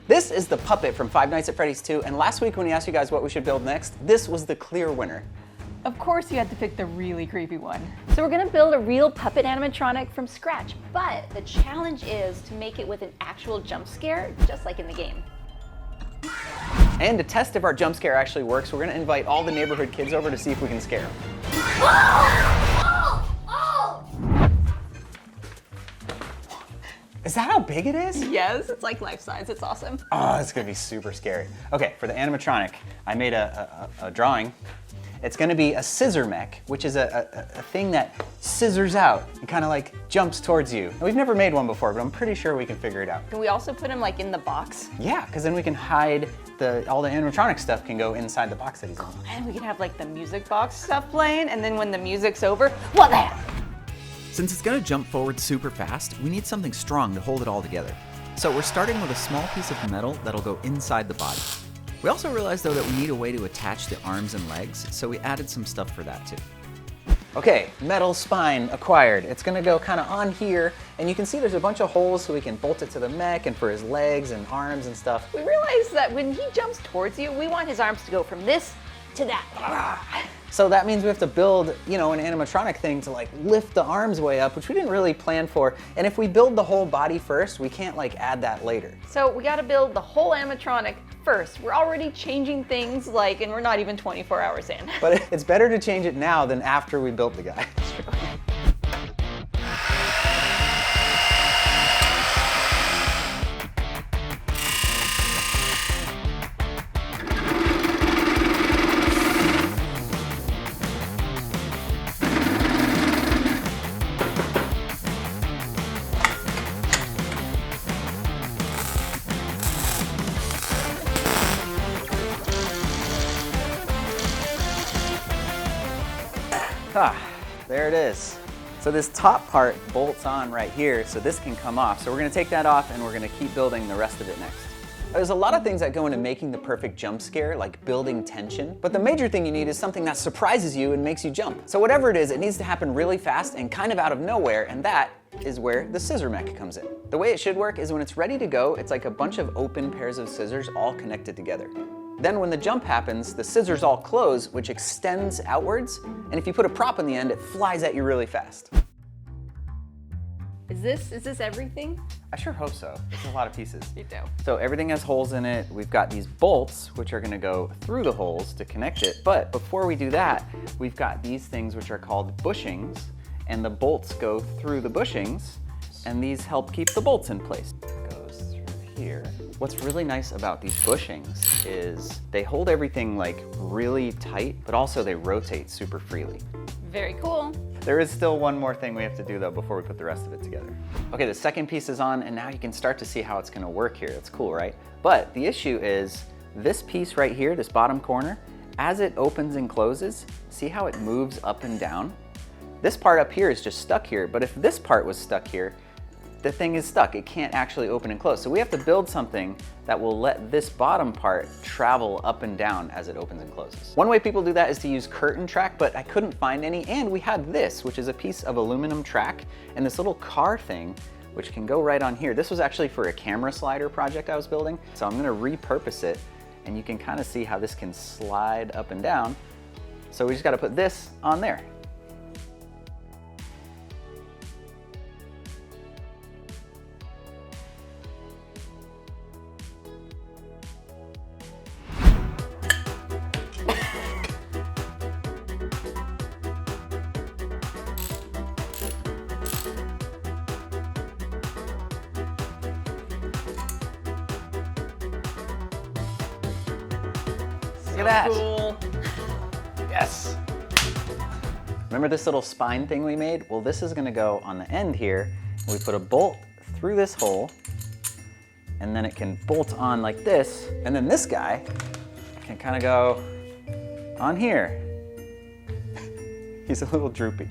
This is the puppet from Five Nights at Freddy's 2, and last week when we asked you guys what we should build next, this was the clear winner. Of course you had to pick the really creepy one. So we're gonna build a real puppet animatronic from scratch, but the challenge is to make it with an actual jump scare, just like in the game. And to test if our jump scare actually works, we're gonna invite all the neighborhood kids over to see if we can scare them. Is that how big it is? Yes, it's like life size. It's awesome. Oh, it's gonna be super scary. Okay, for the animatronic, I made a drawing. It's gonna be a scissor mech, which is a thing that scissors out and kind of like jumps towards you. And we've never made one before, but I'm pretty sure we can figure it out. Can we also put him like in the box? Yeah, because then we can hide all the animatronic stuff can go inside the box that he's in. And we can have like the music box stuff playing, and then when the music's over, what the heck? Since it's gonna jump forward super fast, we need something strong to hold it all together. So we're starting with a small piece of metal that'll go inside the body. We also realized though that we need a way to attach the arms and legs, so we added some stuff for that too. Okay, metal spine acquired. It's gonna go kind of on here, and you can see there's a bunch of holes so we can bolt it to the mech and for his legs and arms and stuff. We realized that when he jumps towards you, we want his arms to go from this to that. So that means we have to build, you know, an animatronic thing to like lift the arms way up, which we didn't really plan for. And if we build the whole body first, we can't like add that later. So we gotta build the whole animatronic first. We're already changing things and we're not even 24 hours in. But it's better to change it now than after we built the guy. Ah, there it is. So this top part bolts on right here, so this can come off. So we're gonna take that off and we're gonna keep building the rest of it next. There's a lot of things that go into making the perfect jump scare, like building tension, but the major thing you need is something that surprises you and makes you jump. So whatever it is, it needs to happen really fast and kind of out of nowhere, and that is where the scissor mech comes in. The way it should work is when it's ready to go, it's like a bunch of open pairs of scissors all connected together. Then when the jump happens, the scissors all close, which extends outwards, and if you put a prop in the end, it flies at you really fast. Is this everything? I sure hope so. There's a lot of pieces. Me too. So everything has holes in it. We've got these bolts, which are gonna go through the holes to connect it. But before we do that, we've got these things which are called bushings, and the bolts go through the bushings, and these help keep the bolts in place. It goes through here. What's really nice about these bushings is they hold everything like really tight, but also they rotate super freely. Very cool. There is still one more thing we have to do though before we put the rest of it together. Okay, the second piece is on, and now you can start to see how it's gonna work here. It's cool, right? But the issue is this piece right here, this bottom corner, as it opens and closes, see how it moves up and down? This part up here is just stuck here, but if this part was stuck here, the thing is stuck. It can't actually open and close. So we have to build something that will let this bottom part travel up and down as it opens and closes. One way people do that is to use curtain track, but I couldn't find any, and we had this, which is a piece of aluminum track, and this little car thing, which can go right on here. This was actually for a camera slider project I was building, so I'm gonna repurpose it, and you can kind of see how this can slide up and down. So we just gotta put this on there. Look at that. Cool. Yes. Remember this little spine thing we made? Well, this is gonna go on the end here. We put a bolt through this hole, and then it can bolt on like this, and then this guy can kind of go on here. He's a little droopy.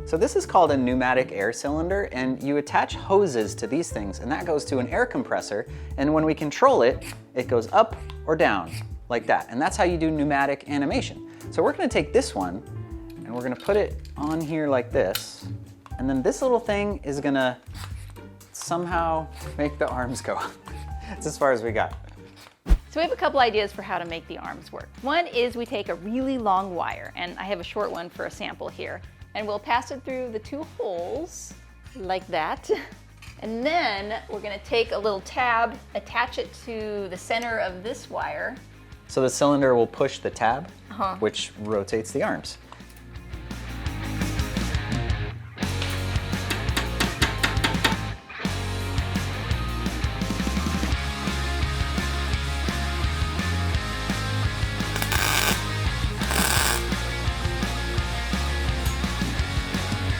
So this is called a pneumatic air cylinder, and you attach hoses to these things, and that goes to an air compressor, and when we control it, it goes up or down, like that. And that's how you do pneumatic animation. So we're gonna take this one, and we're gonna put it on here like this, and then this little thing is gonna somehow make the arms go up. That's as far as we got. So we have a couple ideas for how to make the arms work. One is we take a really long wire, and I have a short one for a sample here, and we'll pass it through the two holes like that. And then we're gonna take a little tab, attach it to the center of this wire. So the cylinder will push the tab, which rotates the arms.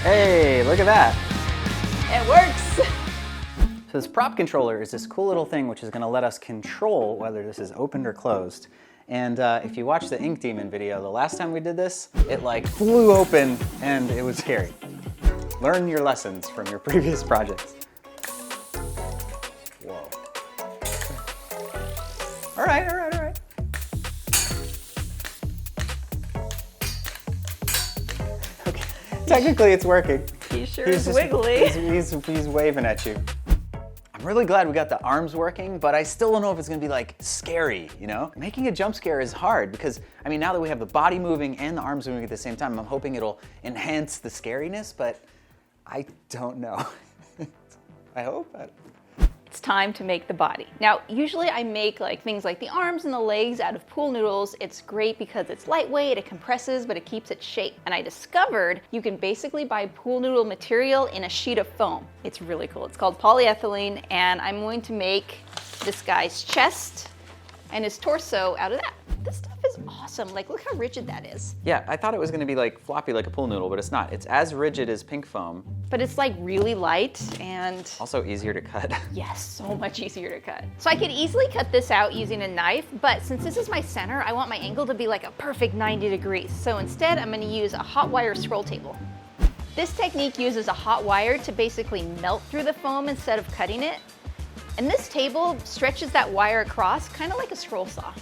Hey, look at that. It works. So this prop controller is this cool little thing which is going to let us control whether this is opened or closed. And if you watch the Ink Demon video, the last time we did this, it like flew open and it was scary. Learn your lessons from your previous projects. Whoa. All right. Okay, technically it's working. He sure is wiggly. He's waving at you. I'm really glad we got the arms working, but I still don't know if it's gonna be like scary, you know? Making a jump scare is hard because, I mean, now that we have the body moving and the arms moving at the same time, I'm hoping it'll enhance the scariness, but I don't know. I hope. It's time to make the body. Now, usually I make like things like the arms and the legs out of pool noodles. It's great because it's lightweight, it compresses, but it keeps its shape. And I discovered you can basically buy pool noodle material in a sheet of foam. It's really cool. It's called polyethylene, and I'm going to make this guy's chest and his torso out of that. This stuff is awesome. Like, look how rigid that is. Yeah, I thought it was gonna be like floppy like a pool noodle, but it's not. It's as rigid as pink foam. But it's like really light and Also easier to cut. yes, so much easier to cut. So I could easily cut this out using a knife, but since this is my center, I want my angle to be like a perfect 90 degrees. So instead, I'm gonna use a hot wire scroll table. This technique uses a hot wire to basically melt through the foam instead of cutting it. And this table stretches that wire across, kind of like a scroll saw.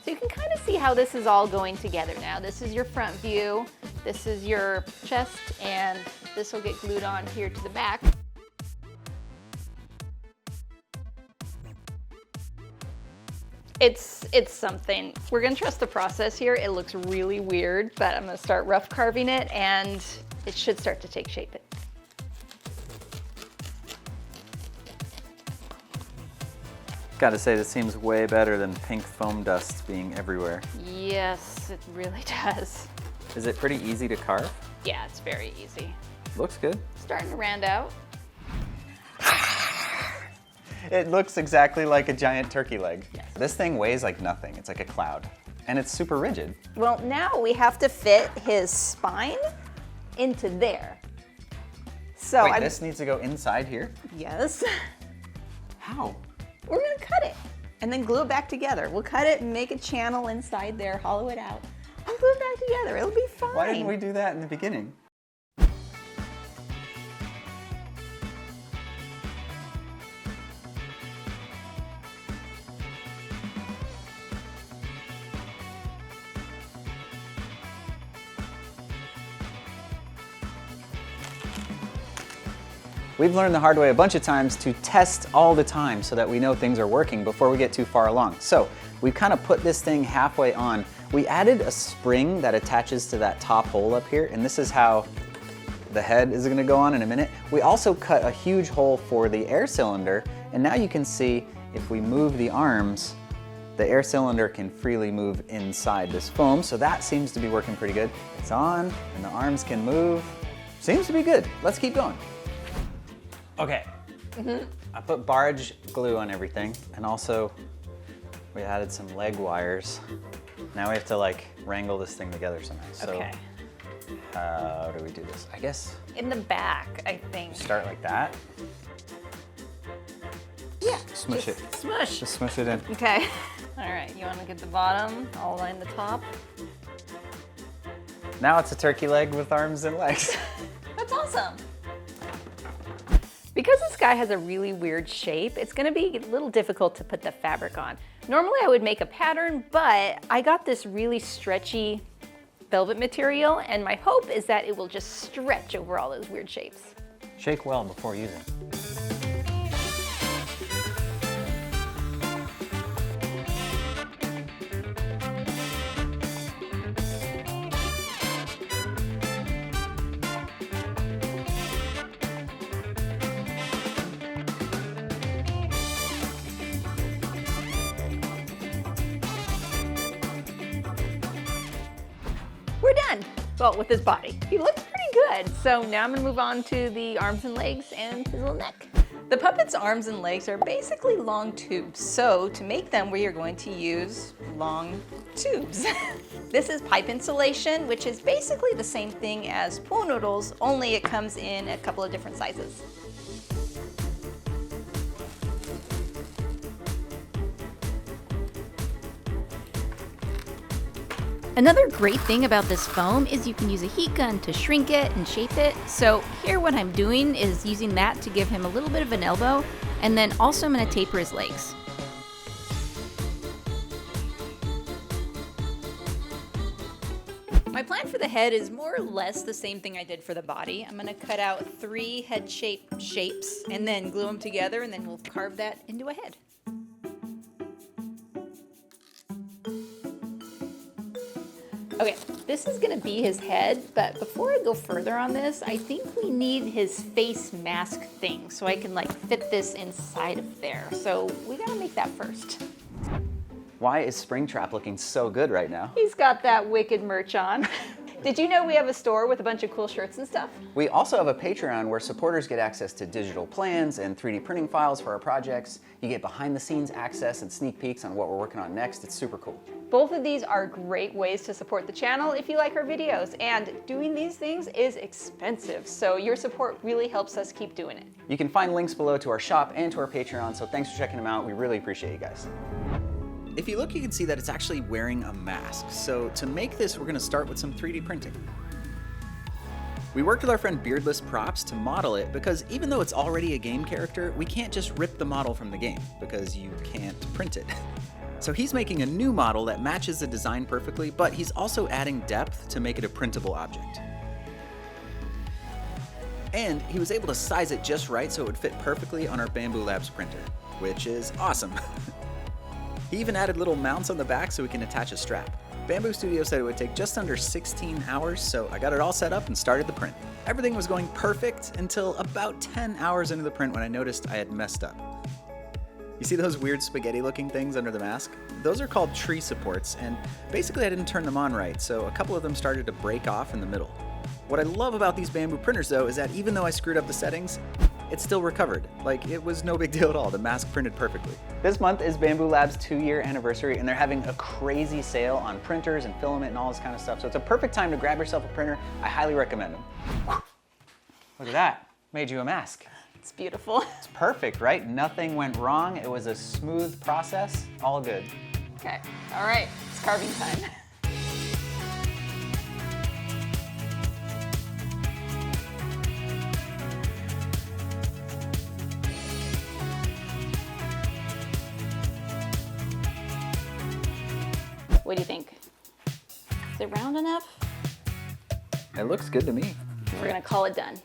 So you can kind of see how this is all going together now. This is your front view, this is your chest, and this will get glued on here to the back. It's something. We're gonna trust the process here. It looks really weird, but I'm gonna start rough carving it and it should start to take shape. Gotta say, this seems way better than pink foam dust being everywhere. Yes, it really does. Is it pretty easy to carve? Yeah, it's very easy. Looks good. Starting to round out. It looks exactly like a giant turkey leg. Yes. This thing weighs like nothing. It's like a cloud. And it's super rigid. Well, now we have to fit his spine into there. So Wait, this needs to go inside here? Yes. How? We're gonna cut it and then glue it back together. We'll cut it and make a channel inside there, hollow it out, and glue it back together. It'll be fine. Why didn't we do that in the beginning? We've learned the hard way a bunch of times to test all the time so that we know things are working before we get too far along. So we've kind of put this thing halfway on. We added a spring that attaches to that top hole up here, and this is how the head is gonna go on in a minute. We also cut a huge hole for the air cylinder, and now you can see if we move the arms, the air cylinder can freely move inside this foam, so that seems to be working pretty good. It's on, and the arms can move. Seems to be good. Let's keep going. Okay, I put barge glue on everything, and also we added some leg wires. Now we have to like wrangle this thing together somehow. So Okay. how do we do this? I guess In the back, I think. start like that. Yeah. Smush just it. Smush. Just smush it in. Okay. All right, you want to get the bottom, I'll line the top. Now it's a turkey leg with arms and legs. That's awesome. Because this guy has a really weird shape, it's gonna be a little difficult to put the fabric on. Normally I would make a pattern, but I got this really stretchy velvet material, and my hope is that it will just stretch over all those weird shapes. Shake well before using. We're done. Well, with his body. He looks pretty good. So now I'm gonna move on to the arms and legs and his little neck. The puppet's arms and legs are basically long tubes. So to make them, we are going to use long tubes. This is pipe insulation, which is basically the same thing as pool noodles, only it comes in a couple of different sizes. Another great thing about this foam is you can use a heat gun to shrink it and shape it. So here what I'm doing is using that to give him a little bit of an elbow, and then also I'm going to taper his legs. My plan for the head is more or less the same thing I did for the body. I'm going to cut out 3 head-shaped shapes and then glue them together, and then we'll carve that into a head. Okay, this is gonna be his head, but before I go further on this, I think we need his face mask thing so I can like fit this inside of there. So we gotta make that first. Why is Springtrap looking so good right now? He's got that wicked merch on. Did you know we have a store with a bunch of cool shirts and stuff? We also have a Patreon where supporters get access to digital plans and 3D printing files for our projects. You get behind the scenes access and sneak peeks on what we're working on next. It's super cool. Both of these are great ways to support the channel if you like our videos, and doing these things is expensive, so your support really helps us keep doing it. You can find links below to our shop and to our Patreon, so thanks for checking them out. We really appreciate you guys. If you look, you can see that it's actually wearing a mask. So to make this, we're gonna start with some 3D printing. We worked with our friend Beardless Props to model it because even though it's already a game character, we can't just rip the model from the game because you can't print it. So he's making a new model that matches the design perfectly, but he's also adding depth to make it a printable object. And he was able to size it just right so it would fit perfectly on our Bamboo Labs printer, which is awesome. He even added little mounts on the back so we can attach a strap. Bamboo Studio said it would take just under 16 hours, so I got it all set up and started the print. Everything was going perfect until about 10 hours into the print when I noticed I had messed up. You see those weird spaghetti-looking things under the mask? Those are called tree supports, and basically I didn't turn them on right, so a couple of them started to break off in the middle. What I love about these Bamboo printers though is that even though I screwed up the settings, it still recovered. Like, it was no big deal at all. The mask printed perfectly. This month is Bamboo Labs' 2-year anniversary, and they're having a crazy sale on printers and filament and all this kind of stuff. So it's a perfect time to grab yourself a printer. I highly recommend them. Look at that. Made you a mask. It's beautiful. It's perfect, right? Nothing went wrong. It was a smooth process. All good. Okay, all right, it's carving time. What do you think? Is it round enough? It looks good to me. We're gonna call it done.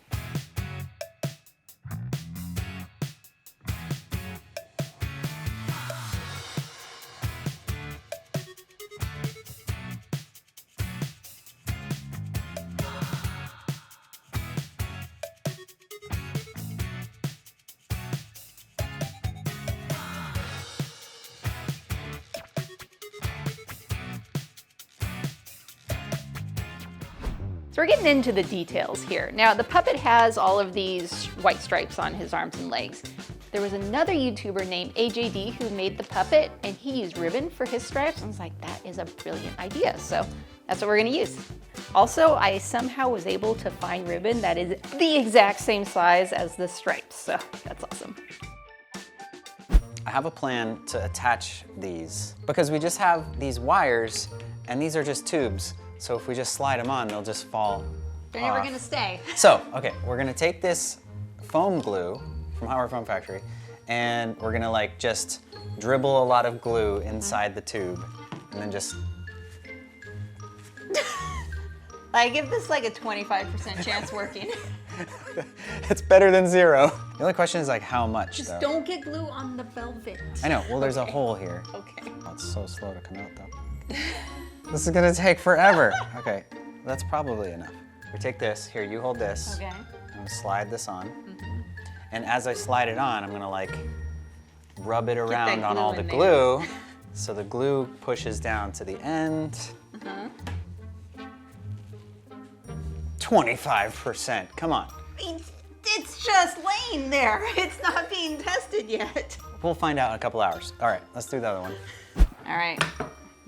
So we're getting into the details here. Now the puppet has all of these white stripes on his arms and legs. There was another YouTuber named AJD who made the puppet and he used ribbon for his stripes. I was like, that is a brilliant idea. So that's what we're gonna use. Also, I somehow was able to find ribbon that is the exact same size as the stripes. So that's awesome. I have a plan to attach these because we just have these wires and these are just tubes. So if we just slide them on, they'll just fall They're never off. gonna stay. So, okay, we're gonna take this foam glue from Howard Foam Factory and we're gonna like just dribble a lot of glue inside the tube and then just... I give this like a 25% chance working. It's better than 0. The only question is like how much though. Don't get glue on the velvet. I know, well there's a hole here. Okay. Oh, it's so slow to come out though. This is gonna take forever. Okay, that's probably enough. We take this, here you hold this. Okay. I'm gonna slide this on. And as I slide it on, I'm gonna like rub it around on all the glue. So the glue pushes down to the end. 25%, come on. It's just laying there. It's not being tested yet. We'll find out in a couple hours. All right, let's do the other one. All right,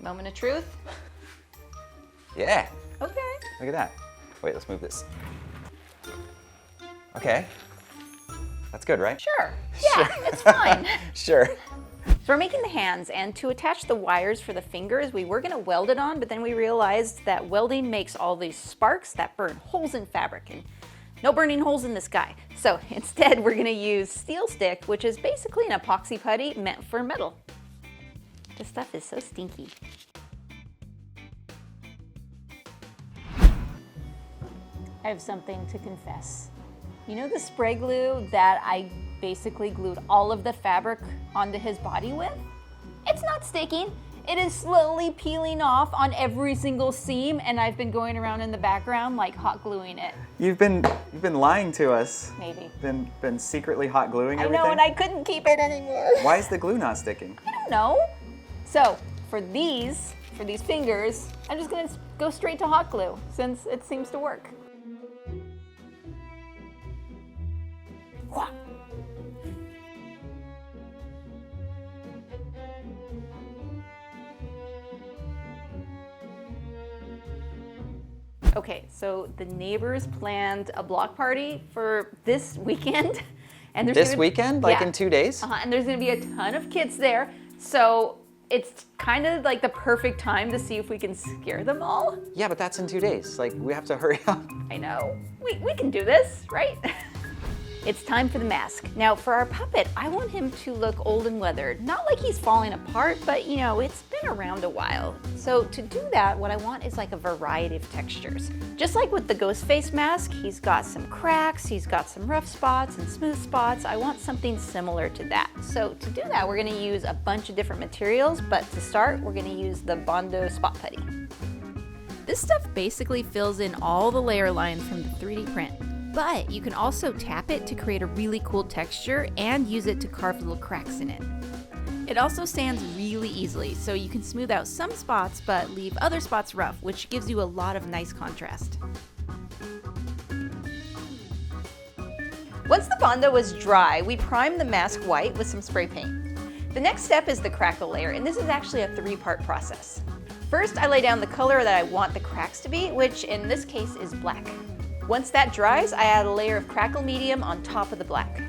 moment of truth. Yeah, Okay. look at that. Wait, let's move this. Okay, that's good, right? Sure. Yeah, it's fine. Sure. So we're making the hands, and to attach the wires for the fingers, we were gonna weld it on, but then we realized that welding makes all these sparks that burn holes in fabric, and no burning holes in this guy. So instead, we're gonna use steel stick, which is basically an epoxy putty meant for metal. This stuff is so stinky. I have something to confess. You know the spray glue that I basically glued all of the fabric onto his body with? It's not sticking. It is slowly peeling off on every single seam, and I've been going around in the background like hot gluing it. You've been lying to us. Maybe. Been secretly hot gluing everything? I know, and I couldn't keep it anymore. Why is the glue not sticking? I don't know. So for these fingers, I'm just gonna go straight to hot glue since it seems to work. Wah. Okay, so the neighbors planned a block party for this weekend. And there's This weekend? Like in 2 days? And there's gonna be a ton of kids there. So it's kind of like the perfect time to see if we can scare them all. Yeah, but that's in 2 days. Like, we have to hurry up. I know. We can do this, right? It's time for the mask. Now for our puppet, I want him to look old and weathered. Not like he's falling apart, but you know, it's been around a while. So to do that, what I want is like a variety of textures. Just like with the ghost face mask, he's got some cracks, he's got some rough spots and smooth spots. I want something similar to that. So to do that, we're gonna use a bunch of different materials, but to start, we're gonna use the Bondo Spot Putty. This stuff basically fills in all the layer lines from the 3D print. But you can also tap it to create a really cool texture and use it to carve little cracks in it. It also sands really easily, so you can smooth out some spots but leave other spots rough, which gives you a lot of nice contrast. Once the Bondo was dry, we primed the mask white with some spray paint. The next step is the crackle layer, and this is actually a 3-part process. First, I lay down the color that I want the cracks to be, which in this case is black. Once that dries, I add a layer of crackle medium on top of the black.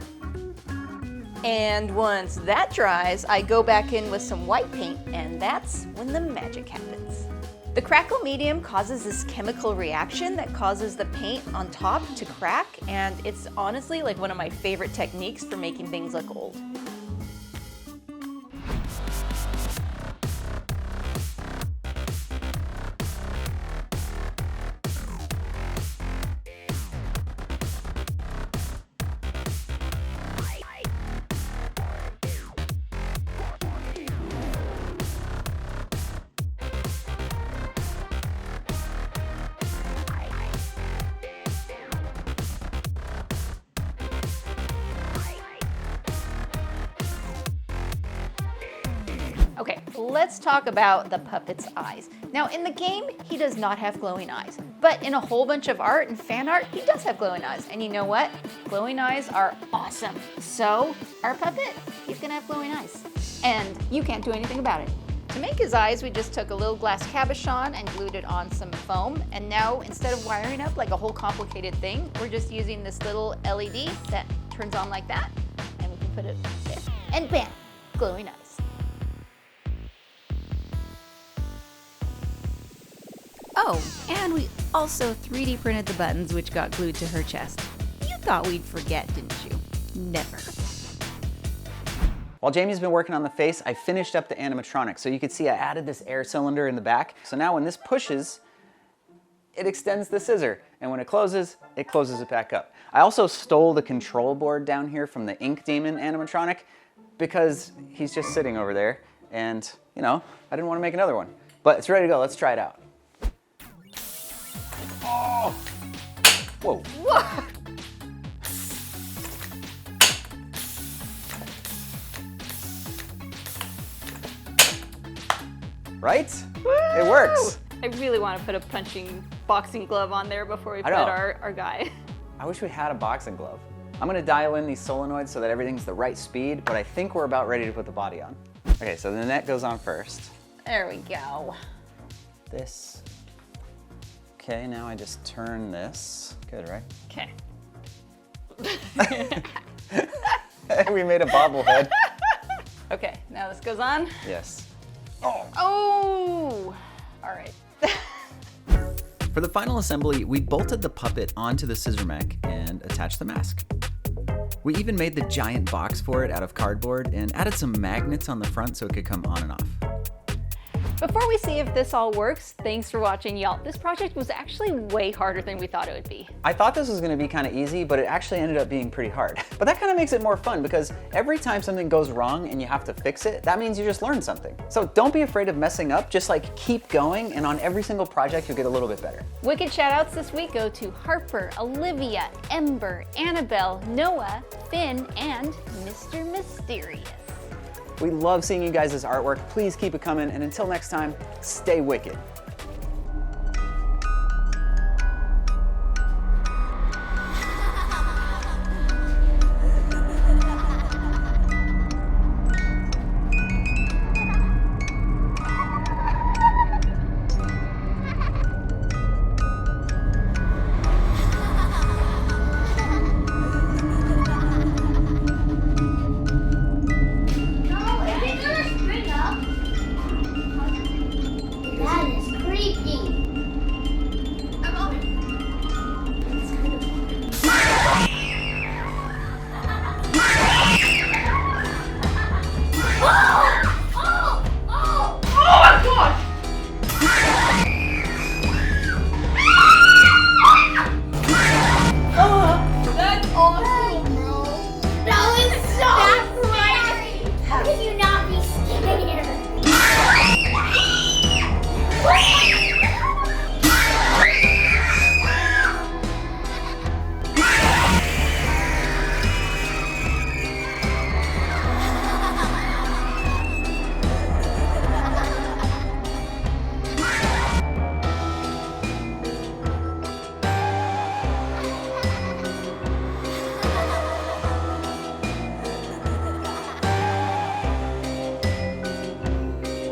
And once that dries, I go back in with some white paint, and that's when the magic happens. The crackle medium causes this chemical reaction that causes the paint on top to crack, and it's honestly like one of my favorite techniques for making things look old. Okay, let's talk about the puppet's eyes. Now in the game, he does not have glowing eyes, but in a whole bunch of art and fan art, he does have glowing eyes. And you know what? Glowing eyes are awesome. So our puppet, he's gonna have glowing eyes. And you can't do anything about it. To make his eyes, we just took a little glass cabochon and glued it on some foam. And now instead of wiring up like a whole complicated thing, we're just using this little LED that turns on like that. And we can put it there. And bam, glowing eyes. Oh, and we also 3D printed the buttons, which got glued to her chest. You thought we'd forget, didn't you? Never. While Jaimie's been working on the face, I finished up the animatronic. So you can see I added this air cylinder in the back. So now when this pushes, it extends the scissor. And when it closes it back up. I also stole the control board down here from the Ink Demon animatronic because he's just sitting over there and, you know, I didn't want to make another one. But it's ready to go. Let's try it out. Oh! Whoa. Whoa. Right? It works. I really want to put a punching boxing glove on there before we put know. our guy. I wish we had a boxing glove. I'm gonna dial in these solenoids so that everything's the right speed, but I think we're about ready to put the body on. Okay, so the net goes on first. There we go. This. Okay, now I just turn this. Good, right? Okay. We made a bobblehead. Okay, now this goes on. Yes. Oh! All right. For the final assembly, we bolted the puppet onto the scissor mech and attached the mask. We even made the giant box for it out of cardboard and added some magnets on the front so it could come on and off. Before we see if this all works, thanks for watching, y'all. This project was actually way harder than we thought it would be. I thought this was gonna be kind of easy, but it actually ended up being pretty hard. But that kind of makes it more fun because every time something goes wrong and you have to fix it, that means you just learned something. So don't be afraid of messing up, just like keep going, and on every single project you'll get a little bit better. Wicked shoutouts this week go to Harper, Olivia, Ember, Annabelle, Noah, Finn, and Mr. Mysterious. We love seeing you guys' artwork. Please keep it coming, and until next time, stay wicked.